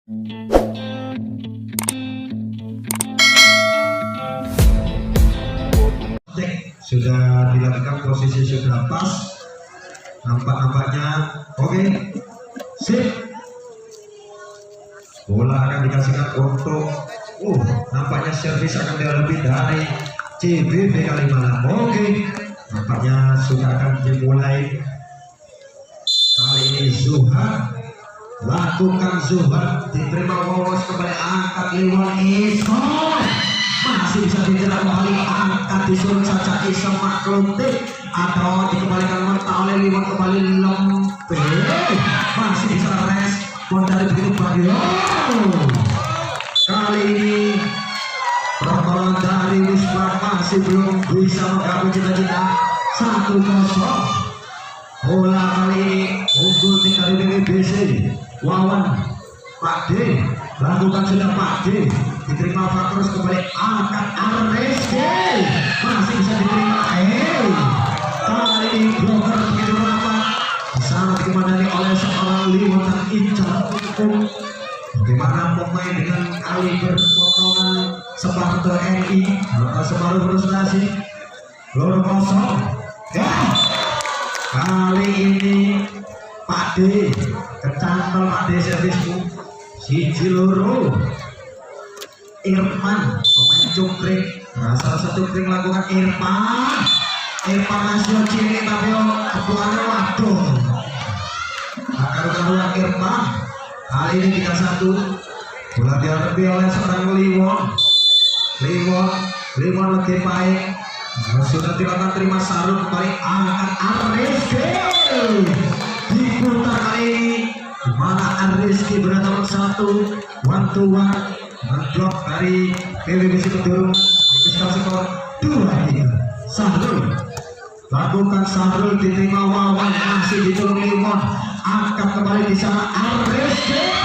Sudah dilakukan, posisi sudah pas, nampaknya oke. Sip, bola akan dikasihkan untuk nampaknya servis akan lebih dari CBB Kalimalang. Oke, nampaknya sudah akan dimulai. Kali ini Zuhar lakukan, Zuhar diterima, Wawas kembali, angkat lewat Ismail, masih bisa dijerat kembali, angkat disuruh saja Isam Maklutik atau dikembalikan mentah oleh Liwan kembali Lempe, masih bisa respon dari begitu Bagio. Kali ini pertolongan dari Wisma masih belum bisa menggapai cita-cita 1-0. Bola kali ini unggul tinggal di BBC. Wawan Pak D lakukan sudah, Pak D diterima terus kembali, angkat Arreski masih bisa diterima. Kali ini bloker begitu rapat sangat dikemandani oleh seorang Liwatan Ical. Bagaimana pemain dengan kaliber potongan Separto NI separuh frustasi loro kosong. Kali ini Pak D kecantol, Pak D servismu siji loro. Irfan pemain cukring, salah satu kring lakukan Irfan masih cilik tapi ketuanya waduh karuan Irfan. Kali ini 3-1, bola dihadapi oleh seorang Liwon lagi baik, sudah dilakukan terima sarung kembali, angkat Arreski diputar kali ini, dimana Arreski berada satu one to one blok dari PWBC Kedurung, skor 2-3. Sahrul lakukan, Sahrul diterima, Wawan masih ditolong Liwon, angkat kembali di sana Arreski.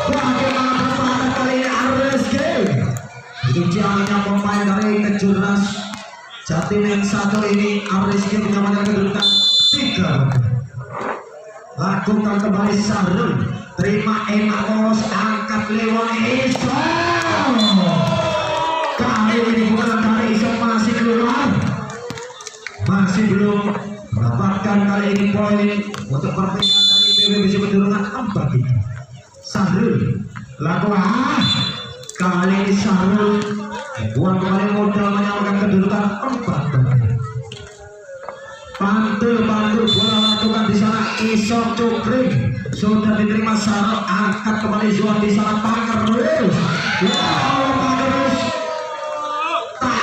Bagaimana pertahanan kali ini Arreski? Itu jalannya pemain dari Kejurnas Jatim yang satu ini. Arreski menyamakan kedudukan 3. Lakukan kembali Sahrul, terima Emakos, angkat lewat Isam. Kali ini bukan dari Isam, masih keluar, masih belum mendapatkan kali ini poin untuk pertandingan dari PWBC Kedurungan 4-3. Sahrul lakukan, kali ini Sahrul buang kembali modal menyamakan kedudukan 4-3. Pantul bola lakukan di sana Isam Cukring, sudah diterima Sahrul, angkat kembali Zuan di sana Pakerus. Tak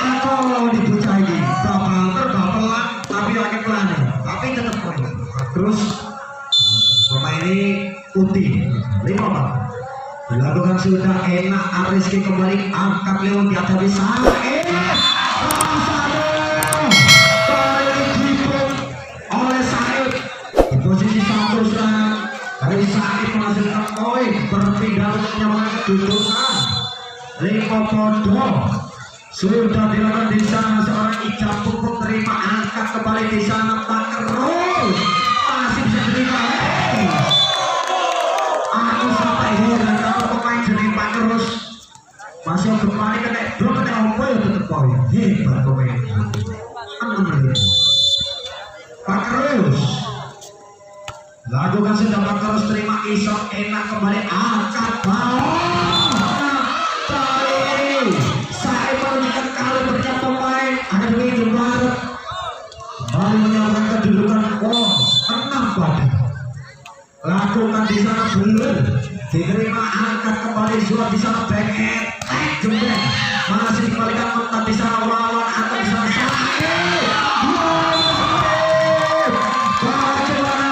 dibuka ini terbapelan tapi lagi pelan, tapi tetap poin. Terus pemain ini putih 5. Dilakukan sudah enak, Arreski kembali, angkat lewat di atas di sana. Oleh Said di posisi 1 serangan dari Said menghasilkan poin, berpindah untuk menyamakan kedudukan 5-5. Sudah dilakukan di sana seorang Ijab Pupuk, terima, angkat kembali di sana Pakerus masih bisa terima. Aku sampai heran kalau pemain jadi Pakerus masih kembali kena blok, kena opo ya tetap poin. Hebat pemain Pakerus. Lakukan sudah Pakerus, terima Isam, enak kembali, angkat bawah. Kembali menyamakan kedudukan 6-4. Lakukan di sana belum diterima, angkat kembali Zuan di sana back jumlah masih dikembalikan mentah di sana Wawan, atau di sana Sakit. Bagaimana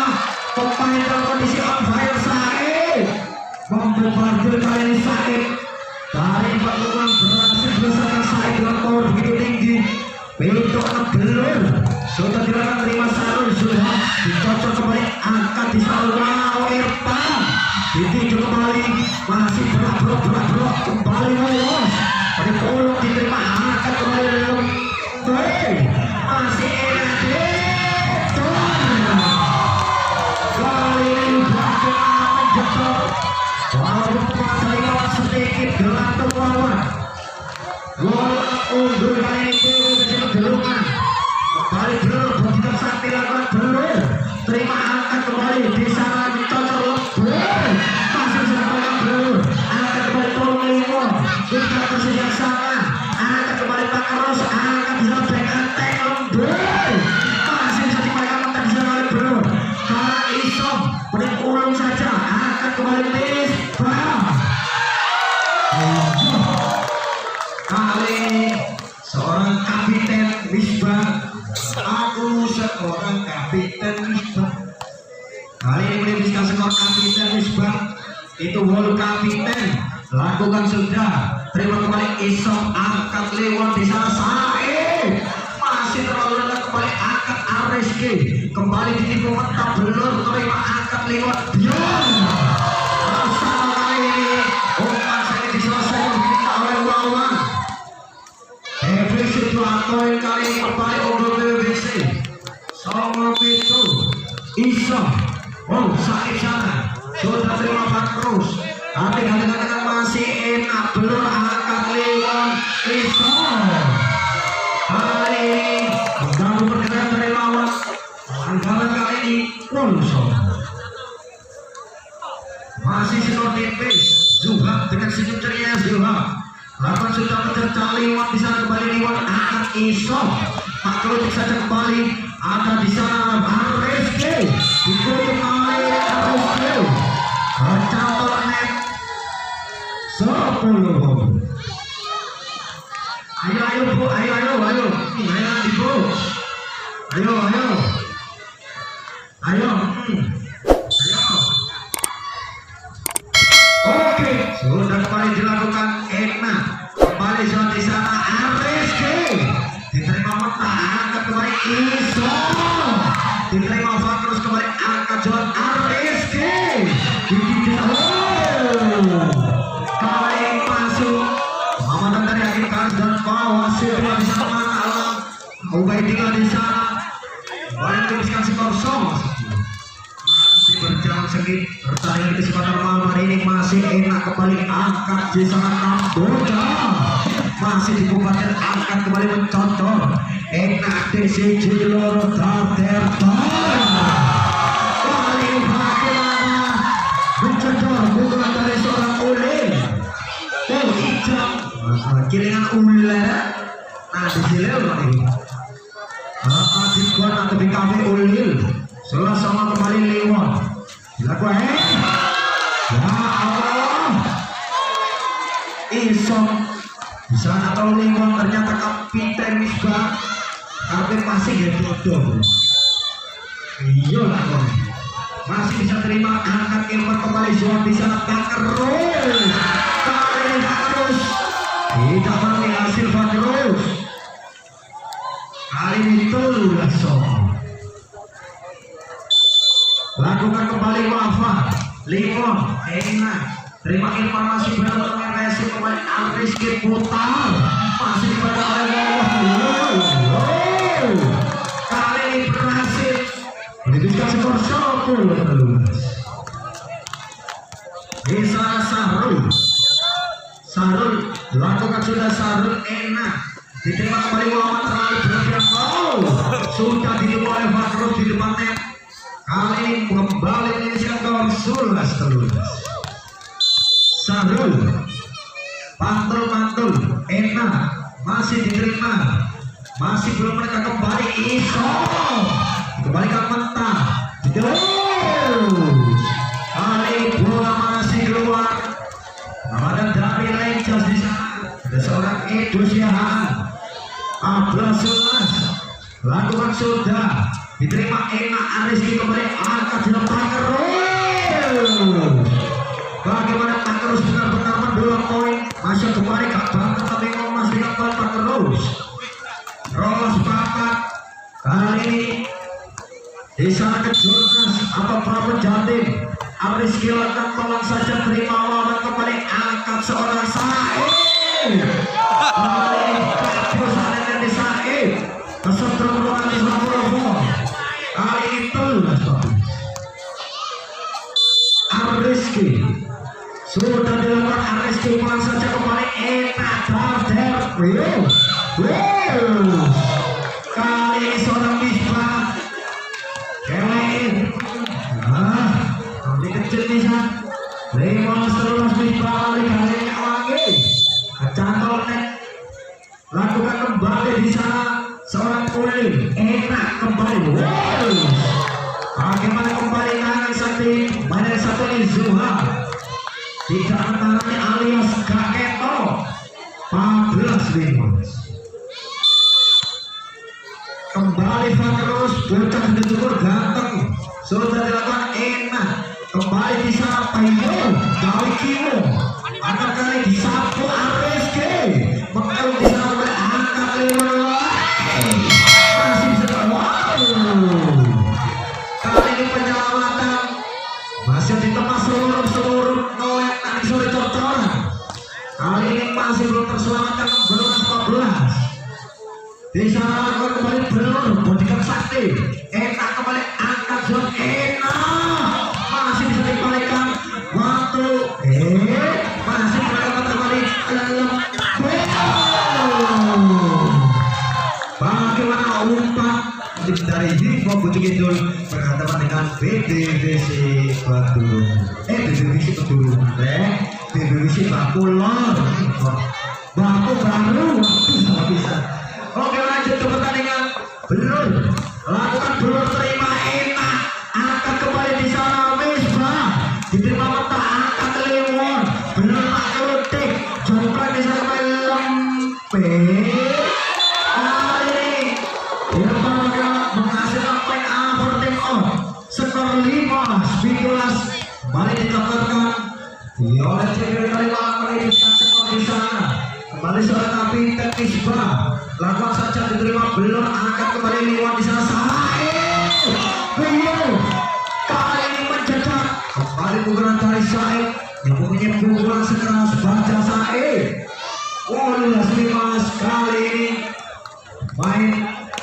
pemain dalam kondisi on fire Sakit membantu kali ini Sakit dari 4 lubang berhasil besarkan Sakit dengan power begitu tinggi. Pintu belum sudah dilakukan, terima Sahrul, sudah dicocok kembali, angkat di sana Irfan ditinju kembali, masih berat kembali lolos pada kolom, diterima, angkat kembali masih enak kali ini bagaimana menjebak sedikit gelantung lawan. Gol unggul kali ini kecil gelungan. Kembali Blur begitu sakti lakukan Blur. Terima angkat kembali di sana dicocok Blur. Masih serang Blur. Angkat kembali tolong Limon. Kita kasih yang sama. Angkat kembali Pak Carlos. Angkat bisa berikan tackle Blur. Masih bisa dimainkan mentak bisa kembali Blur. Karena Isom beri ulung saja. Angkat kembali Tis. Kali seorang kapiten Misbah. Aku seorang kapiten Misbah. Kali ini menembuskan skor kapiten Misbah. Itu wall kapiten. Lakukan sudah. Terima kembali Isom. Angkat lewat di sana Sae. Masih terlalu rendah kembali angkat Areski. Kembali ditipu mentah Blur. Terima angkat lewat Bion. Bersama kali ini umpan saya diselesaikan kita oleh lawan. BBC Tuatoy kali ini kembali unggul BBC. Songo itu Isom. Oh Saif sana sudah terima Pak Cruz. Tapi kadang-kadang masih enak. Blur angkat lewat Isom. Kali ini mengganggu pergerakan dari lawan. Anggaran kali ini Wolfson. Masih skor tipis. Zuhab dengan senyum ceria Zuhab. Lawan sudah mencerca lewat di sana kembali lewat angkat Isom. Pak Cruz saja kembali. Ada di sana Areski. Dikutuk oleh Areski. Tercampur net 10. Ayo Bu, ayo. Ayo Bu. Ayo. Oke, sudah kembali dilakukan enak. Kembali sudah di sana Areski. Diterima mentah, angkat kembali Isom. Diterima Fakrus kembali angkat John Areski. Kali masuk. Mamatan dari akhir kanan dan bawah sudah di sana alam. Ubaidillah di sana. Kembali teruskan skor sama. Masih berjalan sedikit pertandingan kesempatan malam hari ini masih enak kembali angkat di sana Kamboja. Masih dibubarkan angkat kembali mencocor. Enak DCJ Loro Taterta. Kali bagaimana mencocor pukulan dari seorang Ulil. Oh hijau. Kiringan ular. Nah di sini lagi. Dibuat atau di kafe Ulil. Salah sama kembali lewat. Dilakukan. Ya Allah. Isom. Di sana kalau lewat ternyata kapiten Misbah. Kapten masih ya bodoh. Iya lah kok. Masih bisa terima angkat Ilman kembali Zuhab di sana Fakrus. Kali ini Fakrus. Tidak mengambil hasil Fakrus. Kali ini telulah Som. Lakukan kembali Wafa. Limon. Enak. Terima informasi berapa mengenai kembali Areski putar. Masih pada Allah. Kali ini berhasil menembuskan skor 10. Bisa Sarul lakukan sudah Sarul enak. Diterima kembali Muhammad terlalu berlebihan. Sudah ditipu oleh Fakrus di depan net. Kali ini kembali menembuskan skor 11. Sarul mantul enak masih diterima. Masih belum mereka kembali Isom. Kembalikan mentah. Terus kali bola masih keluar. Ramadan dari Rangers di sana. Ada seorang Edo Syahan. 11 lakukan sudah. Diterima enak Areski kembali angkat di depan terus. Bagaimana Fakrus benar-benar mendulang poin. Masuk kembali Kak Bangka tapi Mas dengan poin Fakrus. Rolos papat. Kali ini di sana kejurnas apa Prabu Jatim. Areski lakukan tolong saja terima lawan kembali angkat seorang Saif. Kali ini perusahaan yang di Saif. Kesetrum ruangan di Surabaya. Kali ini telulah Areski Sudah dilakukan RSG pulang saja kembali enak Darder. Kali ini seorang Misbah Kevin nanti kecil bisa 5 Misbah kali ini lagi kecantol lakukan kembali di sana seorang kulit enak kembali. Bagaimana kembali tangan satu ini Zuha tidak antaranya alias Gaketo 14-5. Kembali Fakrus bocah mencukur ganteng sudah dilakukan enak kembali di sana Payo kali Kimo akan kali disapu RSG mengeluh di sana oleh angkat 5 masih sedang kali ini penyelamatan masih ditemas seluruh noek tadi sore cocoran kali ini masih belum terselamatkan belum 14 di sana kembali belum bodikan sakti enak kembali angkat zon enak masih bisa dibalikan waktu masih kembali bagaimana umpan dari Vivo Bujuk Idul berhadapan dengan BDVC Badung BDVC Badung BDVC Bakulor Baku baru bisa. Oke lanjut ke pertandingan belum lakukan belum terima enak angkat kembali di sana Misbah diterima mentah angkat Liwon belum akrotik jongkrak di sana lempe hari dia menghasilkan point over team on skor 15-15 kembali ditekankan oleh Cedric Kalima meningkatkan skor di sana kembali seorang kapiten Misbah lakukan saja diterima belum angkat kembali Liwon di sana kali ini mencetak kembali pukulan dari Said yang mempunyai pukulan sekeras baca Said 15-15 kali ini main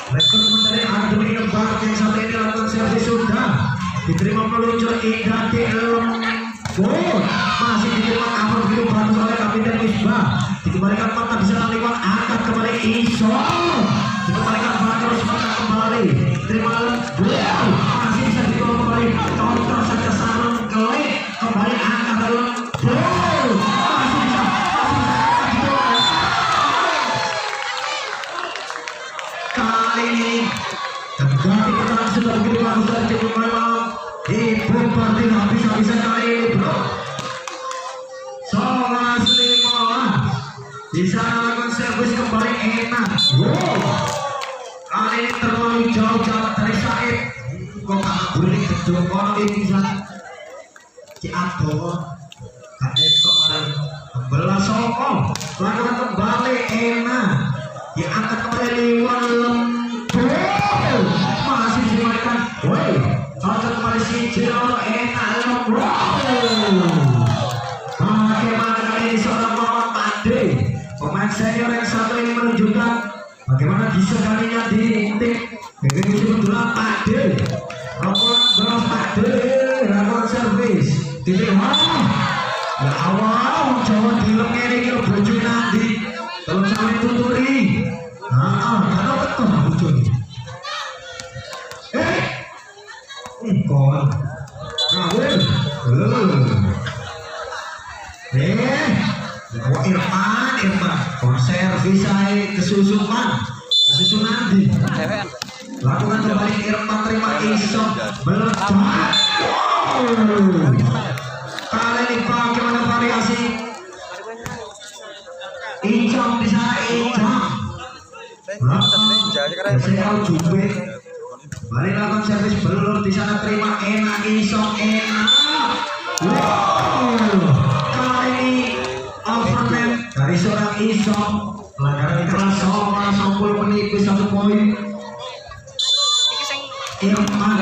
rekrutmen dari Arjun Iqbal yang satu ini lakukan servis sudah diterima meluncur indah di lembut masih diterima cover biru bantu oleh kapiten Misbah dikembalikan mata bisa Liwon angkat kembali Iso dikembalikan terus mata kembali terima lembut masih bisa diterima kembali kontrol saja sarung kelik kembali angkat lembut masih bisa kali ini terjadi perang sudah begitu bagus dari tim memang ibu partai habis-habisan kali ini bro Somas 5 di sana lakukan servis kembali enak kali ini terlalu jauh jarak dari Said kok gak boleh kejongkol ini bisa Ciato kadek kemarin 11 sokong lakukan kembali enak diangkat kembali Liwon lembut masih diberikan angkat kembali si Jiro enak lembut bagaimana kali ini seorang Muhammad Pande pemain senior yang satu ini menunjukkan bagaimana disekalinya di tim BPBC Bentulan Pande rokolan beras Pande lakukan servis diterima ya Allah Jawa dilem ini kira bojo nanti kalau sampai tuturi karena betul bojo kon ngawur Irfan konservis saya kesusunan nanti lakukan kembali Irfan terima Iso meledak kali ini bagaimana variasi Ijam di sana Ijam saya jumbe mari lakukan servis belur di sana terima enak Iso enak kali ini overman dari seorang Iso pelanggaran keras sama 10 menipis 1 poin Irfan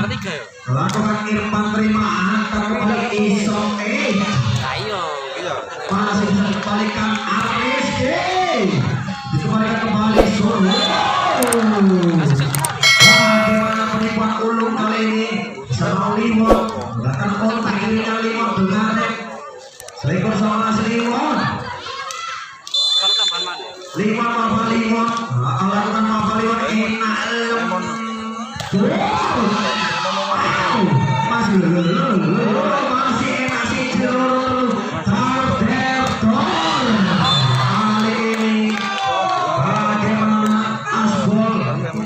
lakukan Irfan terima angkat kembali Iso masih bisa dikembalikan RSG dikembalikan kembali Solo bagaimana penipuan ulung kali ini sama Liwon bahkan kontak dirinya Liwon dengan Selekor sama Limon. Limon apa Limon? Lakukan apa Limon? Enak lemon. Masih enak sih jeruk. Tardetor. Kali ini bagaimana Asbol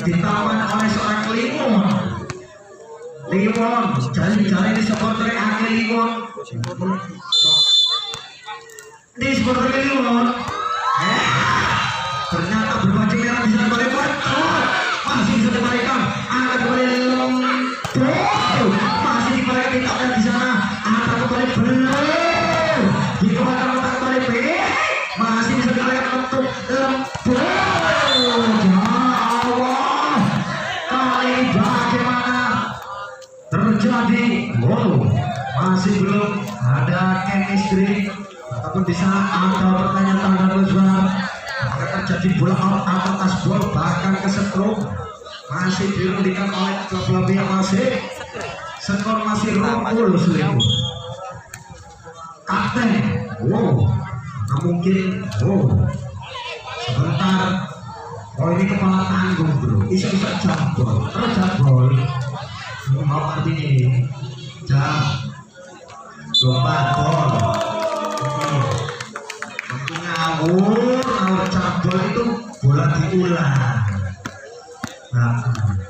ditawan oleh seorang Limon. Limon, jari-jari di supporter akhir Limon. Di supporter Limon. Ternyata berbaju merah bisa kembali betul. Masih bisa dibalikan. Angkat kembali Limon. Masih dibalikan di tangan di sana. Angkat kembali belum. Dikembalikan kembali B. Masih bisa dibalikan untuk lempur. Jauh. Kali ini bagaimana? Terjadi masih belum ada chemistry ataupun di sana ada pertanyaan tanda besar akan terjadi bola out atau asbol bahkan kesetrum masih diberikan oleh klub yang masih skor masih 20.000 kapten nah mungkin sebentar ini kepala tanggung bro bisa jambol terjambol mau arti ini jam lompat gol ngawur cabul itu bola diulang. Nah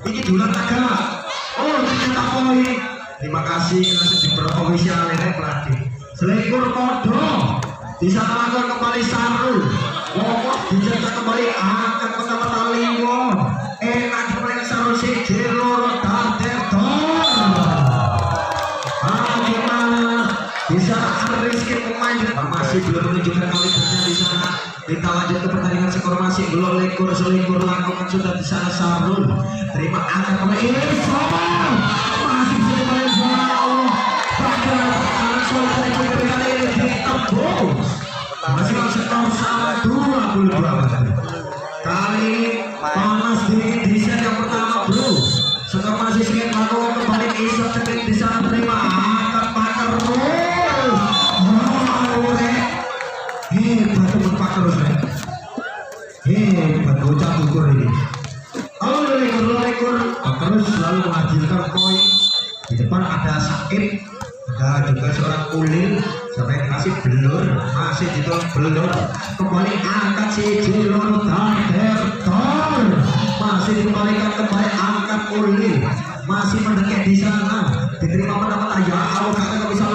ini diulang agak ternyata poin. Terima kasih karena diperofisial ini pelatih selingkur kodok bisa melakukan kembali Sarul Wokos dicetak kembali angkat kota-kota Limon enak kembali Sarul si Jelor bisa Rizky pemain masih belum menunjukkan kualitasnya di sana. Kita lanjut ke pertandingan skor masih belum selingkur lakukan sudah di sana Sarul terima angkat kembali ini masih bisa dimain bola masih skor sama 22 kali ini panas di set yang pertama bro skor masih sedikit lakukan kembali Isok cekin di sana terima angkat pakar hebat berpak terus hebat bocah ukur ini lekur terus selalu menghasilkan poin di depan ada Sakit ada juga seorang Ulil sampai kasih belur masih ditolong belur kembali angkat si Jelor Tardetor masih dikembalikan kembali angkat Ulil masih mendekat di sana diterima pendapat ayah awal kata gak bisa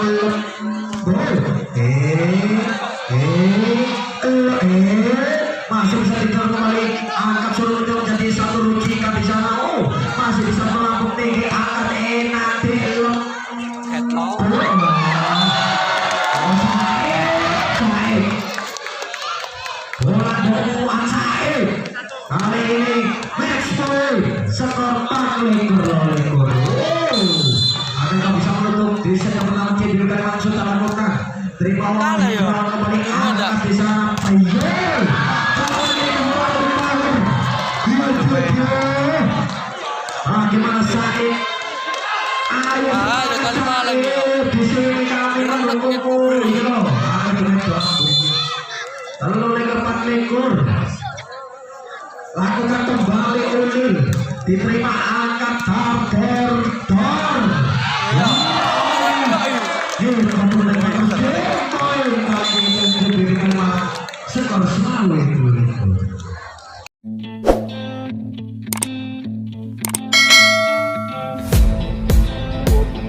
masih bisa ditaruh kembali angkat suruh menjadi satu rujikan di sana masih bisa melambung tinggi angkat enak delok bola domuan Said kali ini match point skor 4-lekur ada yang bisa menutup di set yang pertama diberikan langsung tangan bukan terima bola kembali angkat di sana gimana Said ayo di sini kami menunggu lalu leker 4-lekur lakukan kembali Ulil diterima angkat Tardetor skor selalu itu